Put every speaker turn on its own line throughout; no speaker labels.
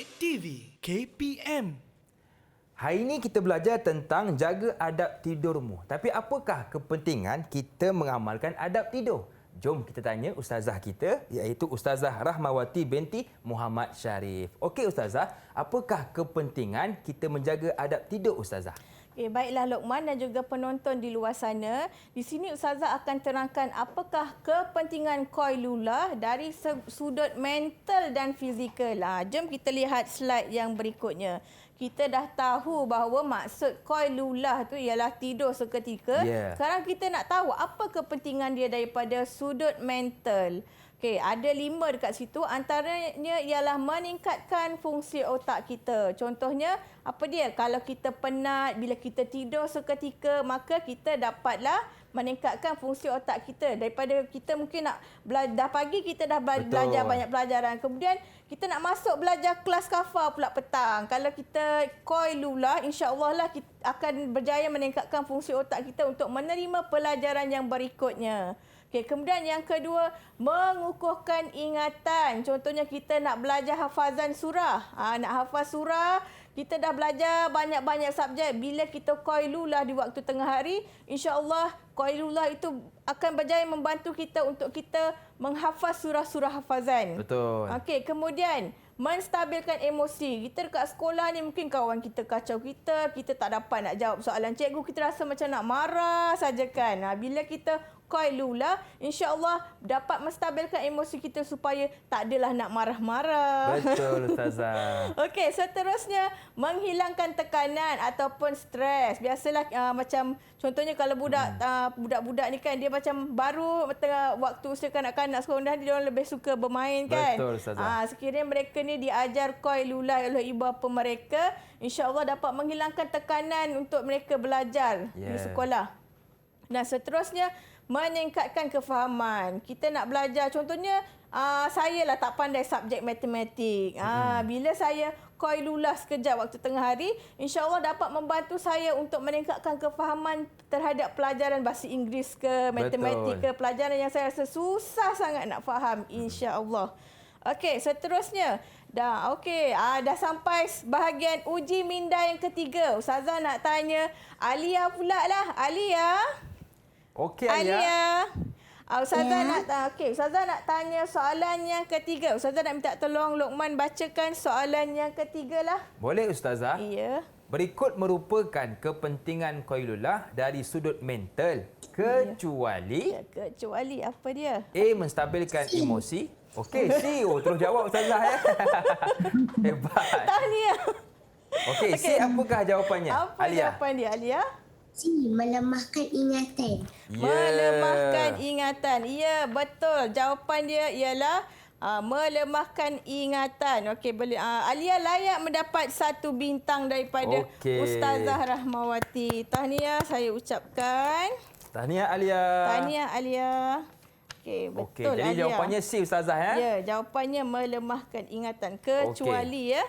Kek TV, KPM.
Hari ini kita belajar tentang jaga adab tidurmu. Tapi apakah kepentingan kita mengamalkan adab tidur? Jom kita tanya ustazah kita, iaitu Ustazah Rahmawati binti Muhammad Sharif. Okey ustazah, apakah kepentingan kita menjaga adab tidur ustazah?
Okay, baiklah Lokman dan juga penonton di luar sana. Di sini Ustazah akan terangkan apakah kepentingan Qailula dari sudut mental dan fizikal. Jom kita lihat slide yang berikutnya. Kita dah tahu bahawa maksud Qailula tu ialah tidur seketika.
Yeah.
Sekarang kita nak tahu apa kepentingan dia daripada sudut mental. Okey, ada 5 dekat situ. Antaranya ialah meningkatkan fungsi otak kita. Contohnya, apa dia? Kalau kita penat, bila kita tidur seketika, maka kita dapatlah meningkatkan fungsi otak kita. Daripada kita mungkin nak dah pagi, kita dah belajar banyak pelajaran. Kemudian, kita nak masuk belajar kelas kafar pula petang. Kalau kita Qailula, insya-Allah lah kita akan berjaya meningkatkan fungsi otak kita untuk menerima pelajaran yang berikutnya. Okay, kemudian yang kedua, mengukuhkan ingatan. Contohnya kita nak belajar hafazan surah. Nak hafaz surah, kita dah belajar banyak-banyak subjek. Bila kita Qailula di waktu tengah hari, insya-Allah Qailula itu akan berjaya membantu kita untuk kita menghafaz surah-surah hafazan.
Betul.
Okey, kemudian menstabilkan emosi. Kita dekat sekolah ni mungkin kawan kita kacau kita tak dapat nak jawab soalan cikgu, kita rasa macam nak marah saja kan. Bila kita Qailula, insya-Allah dapat menstabilkan emosi kita supaya tak adalah nak marah-marah.
Betul ustazah.
Okey, seterusnya menghilangkan tekanan ataupun stres. Biasalah macam contohnya kalau budak-budak ni kan dia macam baru tengah waktu usia kanak-kanak sekolah, dia orang lebih suka bermain kan.
Betul ustazah.
Sekiranya mereka ni diajar Qailula oleh ibu bapa mereka, insya-Allah dapat menghilangkan tekanan untuk mereka belajar di sekolah. Dan seterusnya meningkatkan kefahaman. Kita nak belajar, contohnya saya lah tak pandai subjek matematik. Bila saya Qailula sekejap waktu tengah hari, insya-Allah dapat membantu saya untuk meningkatkan kefahaman terhadap pelajaran bahasa Inggeris ke, matematik ke, pelajaran yang saya rasa susah sangat nak faham, insya-Allah. Okey, seterusnya dah sampai bahagian uji minda yang ketiga. Ustazah nak tanya Alia pula lah. Alia.
Okey Alia.
Ustazah nak tanya soalan yang ketiga. Ustazah nak minta tolong Lokman bacakan soalan yang ketiga lah.
Boleh ustazah?
Ya.
Berikut merupakan kepentingan Qailula dari sudut mental, kecuali
Kecuali apa dia?
A. Menstabilkan emosi. Okey, C. Terus jawab ustazah ya. Hebat.
Tahniah.
Okey, C apakah jawapannya?
Apa
Alia?
jawapan dia, Alia?
C. Melemahkan ingatan.
Melemahkan ingatan. Ya, betul. Jawapan dia ialah melemahkan ingatan. Okey, boleh. Alia layak mendapat 1 bintang daripada Ustazah Rahmawati. Tahniah saya ucapkan.
Tahniah Alia.
Tahniah Alia. Okey, betul
jadi
Alia.
jawapannya C ustazah ya?
Ya, jawapannya melemahkan ingatan kecuali ya.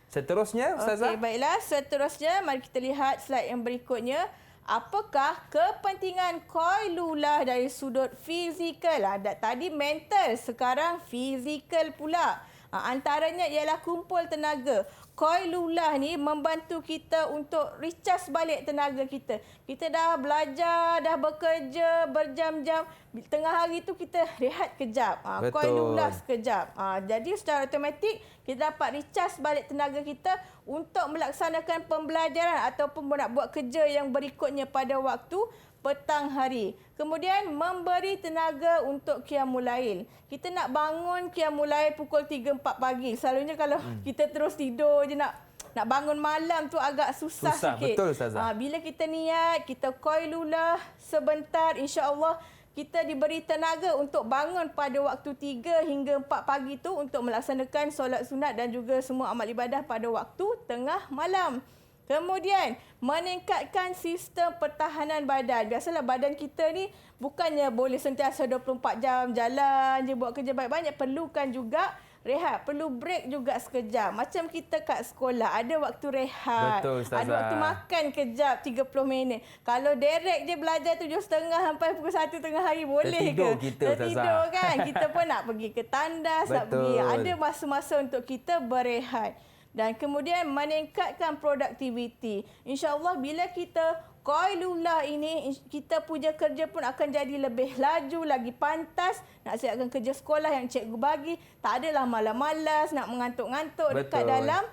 Seterusnya ustazah?
Okey, baiklah. Seterusnya mari kita lihat slide yang berikutnya. Apakah kepentingan Qailula dari sudut fizikal? Tadi mental, sekarang fizikal pula. Antaranya ialah kumpul tenaga. Qailula ni membantu kita untuk recharge balik tenaga kita. Kita dah belajar, dah bekerja berjam-jam. Tengah hari tu kita rehat kejap. Qailula sekejap. Jadi secara automatik kita dapat recharge balik tenaga kita untuk melaksanakan pembelajaran ataupun nak buat kerja yang berikutnya pada waktu petang hari. Kemudian memberi tenaga untuk qiyamul lail. Kita nak bangun qiyamul lail pukul 3-4 pagi. Selalunya kalau kita terus tidur je nak bangun malam tu agak susah sikit.
Betul ustazah.
Bila kita niat, kita Qailula sebentar, insya-Allah kita diberi tenaga untuk bangun pada waktu 3 hingga 4 pagi tu untuk melaksanakan solat sunat dan juga semua amal ibadah pada waktu tengah malam. Kemudian, meningkatkan sistem pertahanan badan. Biasalah badan kita ni bukannya boleh sentiasa 24 jam jalan je buat kerja baik-banyak. Perlukan juga rehat. Perlu break juga sekejap. Macam kita kat sekolah, ada waktu rehat.
Betul, ustazah.
Ada waktu makan kejap 30 minit. Kalau direct je belajar 7.30 sampai pukul 1 tengah hari, boleh
tertidur
ke?
Kita,
tertidur kan? Kita pun nak pergi ke tandas, nak pergi. Ada masa-masa untuk kita berehat. dan kemudian meningkatkan produktiviti. InsyaAllah bila kita qailullah ini, kita punya kerja pun akan jadi lebih laju, lagi pantas. Nak siapkan kerja sekolah yang cikgu bagi, tak adalah malas-malas, nak mengantuk-ngantuk dekat dalam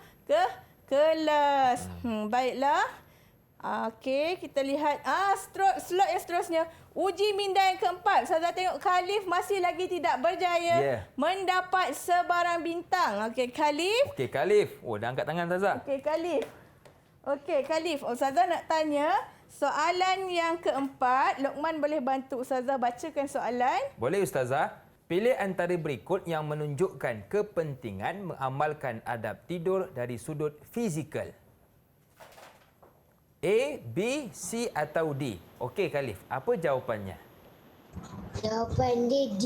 kelas. Baiklah. Okey, kita lihat slot yang seterusnya. Uji minda yang keempat. Ustazah tengok Khalif masih lagi tidak berjaya mendapat sebarang bintang. Okey, Khalif.
Okey, Khalif. Oh, dah angkat tangan Ustazah.
Okey, Khalif. Okey, Khalif. Ustazah nak tanya soalan yang keempat. Luqman boleh bantu Ustazah bacakan soalan?
Boleh Ustazah. Pilih antara berikut yang menunjukkan kepentingan mengamalkan adab tidur dari sudut fizikal. A, B, C atau D? Okey Khalif, apa jawapannya?
Jawapan dia D.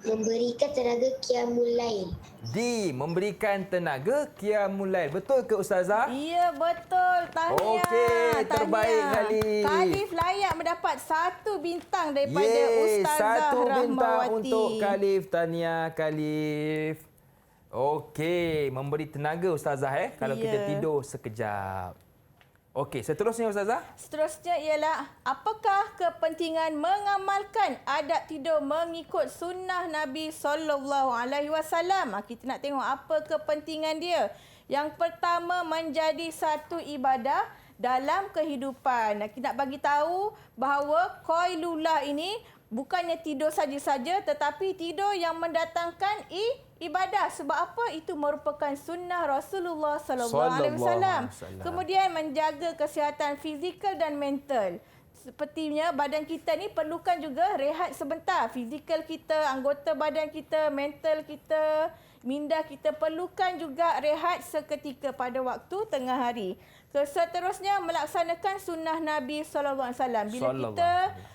Memberikan tenaga qiyamul lail.
D, memberikan tenaga qiyamul lail. Betul ke Ustazah?
Ya, betul. Tahniah.
Okey, terbaik Khalif.
Khalif layak mendapat 1 bintang daripada Ustazah
1 bintang
Rahmawati.
untuk Khalif. Tahniah Khalif. Okey, memberi tenaga Ustazah kalau kita tidur sekejap. Okey, seterusnya Ustazah.
Seterusnya ialah apakah kepentingan mengamalkan adab tidur mengikut sunnah Nabi SAW? Kita nak tengok apa kepentingan dia. Yang pertama, menjadi satu ibadah dalam kehidupan. Kita nak bagi tahu bahawa qailullah ini bukannya tidur saja-saja, tetapi tidur yang mendatangkan ibadah. Sebab apa? Itu merupakan sunnah Rasulullah SAW. Kemudian menjaga kesihatan fizikal dan mental. Sepertinya badan kita ni perlukan juga rehat sebentar. Fizikal kita, anggota badan kita, mental kita, minda kita perlukan juga rehat seketika pada waktu tengah hari. Seterusnya melaksanakan sunnah Nabi SAW. Bila kita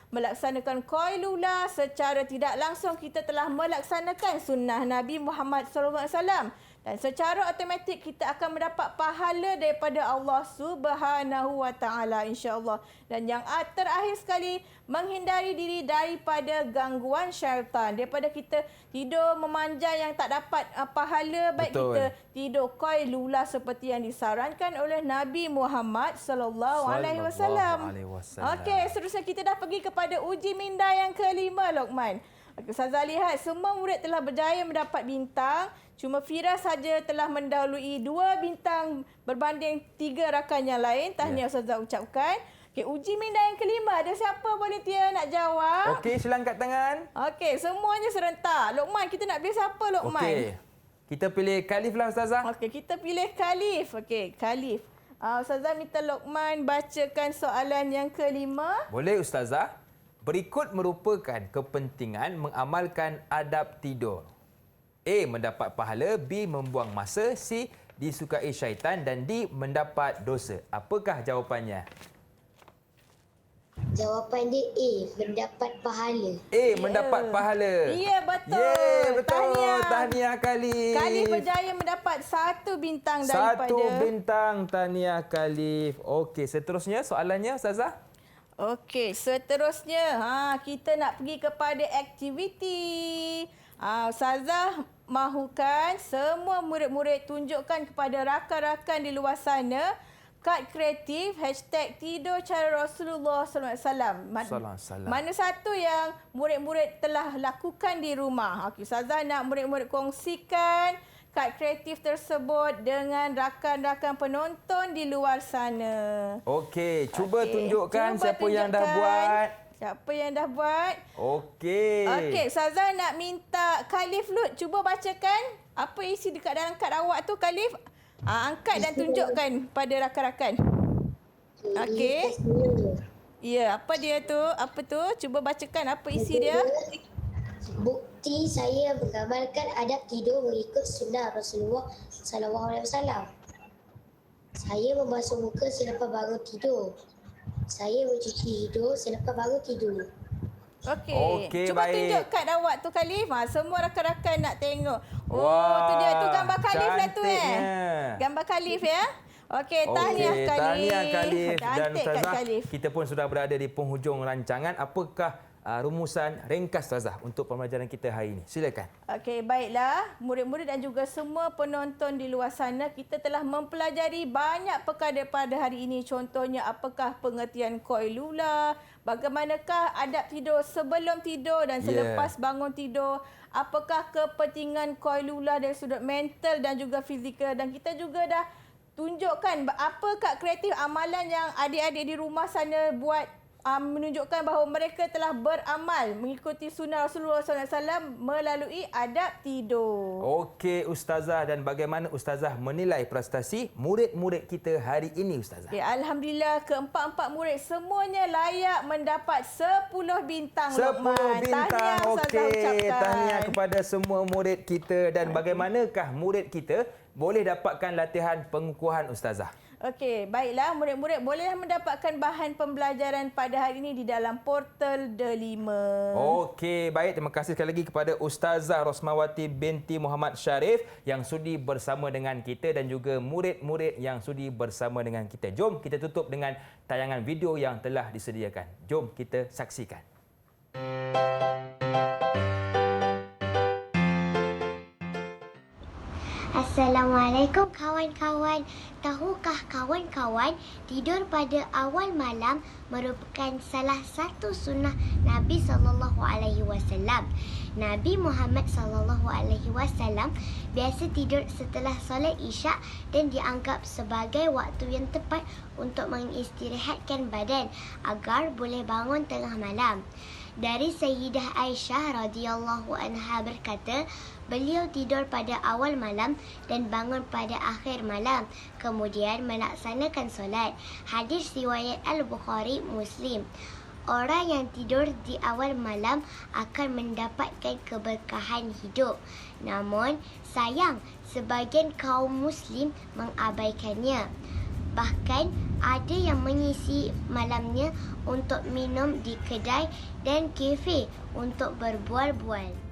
melaksanakan qailullah, secara tidak langsung kita telah melaksanakan sunnah Nabi Muhammad SAW. Dan secara automatik kita akan mendapat pahala daripada Allah Subhanahu Wa Taala, insya-Allah. Dan yang terakhir sekali, menghindari diri daripada gangguan syaitan. Daripada kita tidur memanjang yang tak dapat pahala, baik kita tidur qailullah seperti yang disarankan oleh Nabi Muhammad sallallahu alaihi wasallam. Okey, seterusnya kita dah pergi kepada uji minda yang kelima, Luqman. Ustazah lihat semua murid telah berjaya mendapat bintang. Cuma Fira saja telah mendahului 2 bintang berbanding 3 rakan yang lain. Tahniah Ustazah ucapkan. Okey, uji minda yang kelima. Ada siapa volunteer nak jawab?
Okey, sila angkat tangan.
Okey, semuanya serentak. Luqman, kita nak pilih siapa, Luqman?
Okey. Kita pilih Khalif lah Ustazah.
Okey, kita pilih Khalif. Okey, Khalif. Ustazah minta Luqman bacakan soalan yang kelima.
Boleh Ustazah. Berikut merupakan kepentingan mengamalkan adab tidur. A. Mendapat pahala. B. Membuang masa. C. Disukai syaitan. Dan D. Mendapat dosa. Apakah jawapannya?
Jawapan dia A. Mendapat pahala.
A. Mendapat pahala.
Ya, betul.
Yeah, betul.
Tahniah.
Tahniah Khalif.
Khalif berjaya mendapat 1 bintang daripada...
1 bintang. Tahniah Khalif. Okey, seterusnya soalannya Ustazah.
Okey, seterusnya kita nak pergi kepada aktiviti. Ustazah mahukan semua murid-murid tunjukkan kepada rakan-rakan di luar sana kad kreatif #tidur cara Rasulullah SAW. Mana satu yang murid-murid telah lakukan di rumah. Okey, Ustazah nak murid-murid kongsikan kad kreatif tersebut dengan rakan-rakan penonton di luar sana.
Okey, cuba tunjukkan siapa yang dah buat.
Siapa yang dah buat?
Okey.
Okey, Ustazah nak minta Khalif Lut cuba bacakan apa isi dekat dalam kad awak tu, Khalif. Angkat dan tunjukkan pada rakan-rakan. Okey. Ya, apa dia tu? Apa tu? Cuba bacakan apa isi dia.
Bukti saya mengamalkan adab tidur mengikut sunnah Rasulullah SAW. Saya membasuh muka selepas bangun tidur. Saya mencuci hidung selepas bangun tidur.
Okey. Cuba
baik.
tunjuk kad awak tu, Khalif. Semua rakan-rakan nak tengok. Tu dia. Tu gambar Khalif lah tu Gambar Khalif ya. Okey, tahniah Khalif.
Tahniah Khalif. Dan
Cantik
Ustazah,
Khalif.
kita pun sudah berada di penghujung rancangan. Apakah rumusan ringkas Ustazah untuk pembelajaran kita hari ini. Silakan.
Okey, baiklah. Murid-murid dan juga semua penonton di luar sana, kita telah mempelajari banyak perkara pada hari ini. Contohnya, apakah pengertian qailula, bagaimanakah adab tidur sebelum tidur dan selepas bangun tidur, apakah kepentingan qailula dari sudut mental dan juga fizikal, dan kita juga dah tunjukkan apakah kreatif amalan yang adik-adik di rumah sana buat menunjukkan bahawa mereka telah beramal mengikuti sunnah Rasulullah SAW melalui adab tidur.
Okey Ustazah, dan bagaimana Ustazah menilai prestasi murid-murid kita hari ini Ustazah?
Ya, Alhamdulillah, keempat-empat murid semuanya layak mendapat 10 bintang.
10 bintang. Okey, tahniah kepada semua murid kita. Dan bagaimanakah murid kita boleh dapatkan latihan pengukuhan Ustazah?
Okey, baiklah, murid-murid bolehlah mendapatkan bahan pembelajaran pada hari ini di dalam portal Delima.
Okey, baik. Terima kasih sekali lagi kepada Ustazah Rosmawati binti Muhammad Sharif yang sudi bersama dengan kita dan juga murid-murid yang sudi bersama dengan kita. Jom kita tutup dengan tayangan video yang telah disediakan. Jom kita saksikan.
Assalamualaikum kawan-kawan. Tahukah kawan-kawan, tidur pada awal malam merupakan salah satu sunnah Nabi SAW. Nabi Muhammad SAW biasa tidur setelah solat Isyak dan dianggap sebagai waktu yang tepat untuk mengistirahatkan badan agar boleh bangun tengah malam. Dari Sayyidah Aisyah radhiyallahu anha berkata, beliau tidur pada awal malam dan bangun pada akhir malam, kemudian melaksanakan solat. Hadis riwayat Al-Bukhari Muslim. Orang yang tidur di awal malam akan mendapatkan keberkahan hidup. Namun, sayang, sebahagian kaum Muslim mengabaikannya. Bahkan, ada yang mengisi malamnya untuk minum di kedai dan kafe untuk berbual-bual.